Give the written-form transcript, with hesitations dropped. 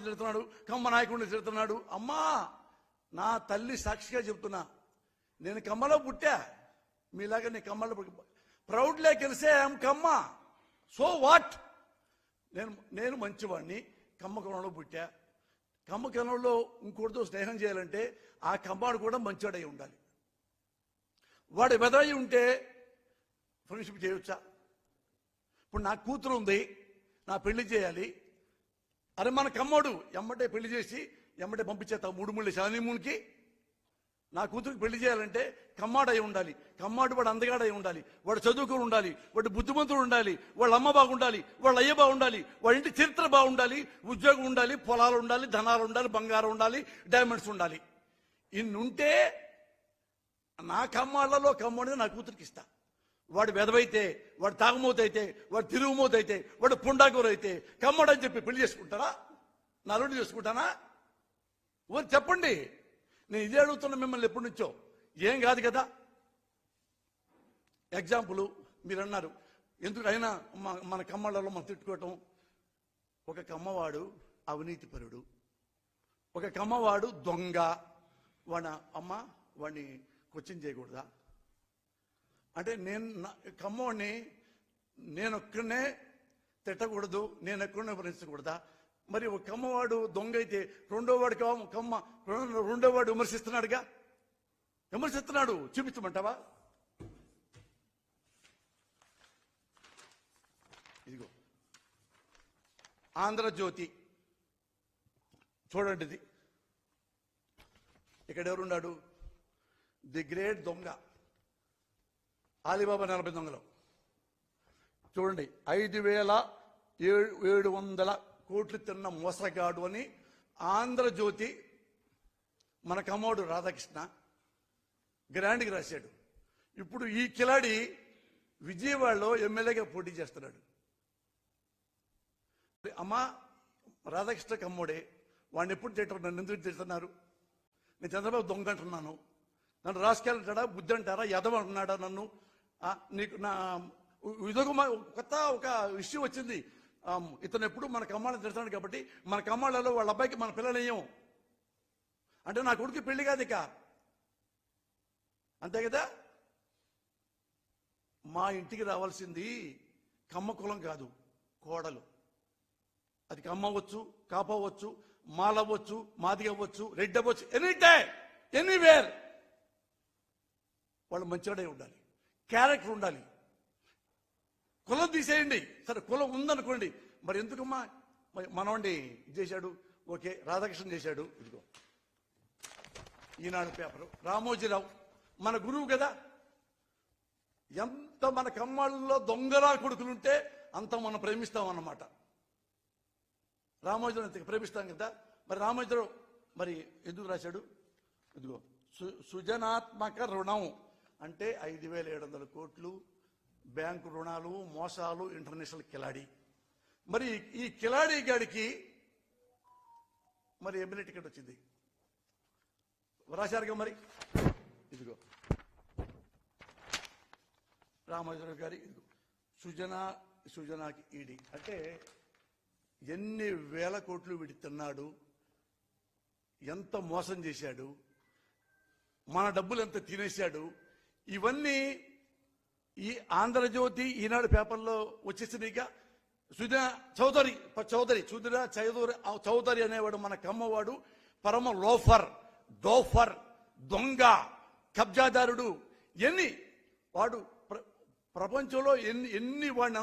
తిడుతున్నాడు, కమ్మ నాయకుడిని తిడుతున్నాడు. అమ్మా, నా తల్లి సాక్షిగా చెప్తున్నా, నేను కమ్మలో పుట్టా, మీలాగా నేను కమ్మలో ప్రౌడ్లే గెలిసే ఐఎమ్ కమ్మ. So what? నేను మంచివాడిని, కమ్మ కులంలో పుట్టా. కమ్మ కులంలో ఇంకోటితో స్నేహం చేయాలంటే ఆ కమ్మాడు కూడా మంచివాడై ఉండాలి. వాడు వెదరై ఉంటే ఫ్రెండ్షిప్ చేయొచ్చా? ఇప్పుడు నా కూతురు ఉంది, నా పెళ్లి చేయాలి. అరే మన కమ్మోడు ఎమ్మటే పెళ్లి చేసి ఎమ్మటే పంపించేస్తావు 3 మూడు శానిమూన్కి. నా కూతురికి పెళ్లి చేయాలంటే కమ్మాడై ఉండాలి. కమ్మాడు వాడు అందగాడై ఉండాలి, వాడు చదువుకుని ఉండాలి, వాడు బుద్ధిమంతుడు ఉండాలి, వాళ్ళ అమ్మ బాగుండాలి, వాళ్ళ అయ్య బాగుండాలి, వాళ్ళ ఇంటి చరిత్ర బాగుండాలి, ఉద్యోగం ఉండాలి, పొలాలు ఉండాలి, ధనాలు ఉండాలి, బంగారం ఉండాలి, డైమండ్స్ ఉండాలి. ఇన్నుంటే నా కమ్మాళ్లలో కమ్మోడిని నా కూతురికి ఇస్తా. వాడు వెదవైతే, వాడు తాగుమోతైతే, వాడు తిరుగుమోతైతే, వాడు పుండాకూరు అయితే కమ్మడని చెప్పి పెళ్లి చేసుకుంటారా? నా అల్లుడు చేసుకుంటానా? చెప్పండి. నేను ఇదే అడుగుతున్నా మిమ్మల్ని ఎప్పటి నుంచో. ఏం కాదు కదా. ఎగ్జాంపుల్ మీరు అన్నారు, ఎందుకు అయినా మన కమ్మళ్ళలో మనం తిట్టుకోవటం. ఒక కమ్మవాడు అవినీతిపరుడు, ఒక కమ్మవాడు దొంగ. వాడిని క్వశ్చన్ చేయకూడదా? అంటే కమ్మవాడిని నేను ఒక్కడనే తిట్టకూడదు, నేను ఒక్కడనే విమర్శించకూడదా? మరి ఒక కమ్మవాడు దొంగ అయితే రెండోవాడు విమర్శిస్తున్నాడుగా. విమర్శిస్తున్నాడు, చూపించమంటావా? ఇదిగో ఆంధ్రజ్యోతి చూడండి. ఇది ఇక్కడ ఎవరున్నాడు? ది గ్రేట్ దొంగ అలీబాబా 40 దొంగలు. చూడండి, 5,700 కోట్లు తిన్న మోసగాడు అని ఆంధ్రజ్యోతి మన కమ్మోడు రాధాకృష్ణ గ్రాండ్కి రాశాడు. ఇప్పుడు ఈ కిలాడి విజయవాడలో ఎమ్మెల్యేగా పోటీ చేస్తున్నాడు. అమ్మా, రాధాకృష్ణ కమ్మోడే, వాడిని ఎప్పుడు తింటారు? నన్ను ఎందుకు తిడుతున్నారు? నేను చంద్రబాబు దొంగ అంటున్నాను, నన్ను రాసుకెళ్ళంటాడా, బుద్ధి అంటారా, యదవ అంటున్నాడా నన్ను? నీకు నా ఇదొక కొత్త ఒక విషయం వచ్చింది. ఇతను ఎప్పుడు మన కమ్మాళ్ళని తిడుతున్నాడు కాబట్టి మన కమ్మాళ్ళలో వాళ్ళ అబ్బాయికి మన పిల్లలేయం అంటే నా కొడుకు పెళ్లి కాదు ఇక, అంతే కదా. మా ఇంటికి రావాల్సింది కమ్మ కులం కాదు, కోడలు. అది కమ్మ అవ్వచ్చు, కాపు అవ్వచ్చు, మాలవ్వచ్చు, మాదిగ అవ్వచ్చు, రెడ్డి అవ్వచ్చు, ఎనీ టైం ఎనీవేర్. వాళ్ళు మంచివాడే ఉండాలి, క్యారెక్టర్ ఉండాలి. కులం తీసేయండి, సరే కులం ఉందనుకోండి, మరి ఎందుకమ్మా మనవాడిని ఇది చేశాడు? ఓకే, రాధాకృష్ణ చేశాడు. ఇదిగో ఈనాడు పేపరు, రామోజీరావు మన గురువు కదా. ఎంత మన కమ్మాళ్ళలో దొంగలా కొడుకులుంటే అంత మనం ప్రేమిస్తాం అన్నమాట. రామోజీరావు అంత ప్రేమిస్తాం కదా. మరి రామోజీరావు మరి ఎందుకు రాశాడు? ఇదిగో సృజనాత్మక రుణం అంటే 5,700 కోట్లు, బ్యాంకు రుణాలు, మోసాలు, ఇంటర్నేషనల్ కిలాడి. మరి ఈ కిలాడి గాడికి మరి ఎమ్మెల్యే టికెట్ వచ్చింది, రాశారుగా. మరి ఇదిగో రామోజీరావు గారి ఇదిగో సృజనాకి ఈడీ అంటే ఎన్ని వేల కోట్లు వీడి తిన్నాడు, ఎంత మోసం చేశాడు, మన డబ్బులు ఎంత తినేశాడు. ఇవన్నీ ఈ ఆంధ్రజ్యోతి ఈనాడు పేపర్లో వచ్చేసినాయిగా. సుధీర చౌదరి అనేవాడు మన కమ్మవాడు పరమ లోఫర్, డోఫర్, దొంగ, కబ్జాదారుడు. వాడు ప్రపంచంలో ఎన్ని వాడిని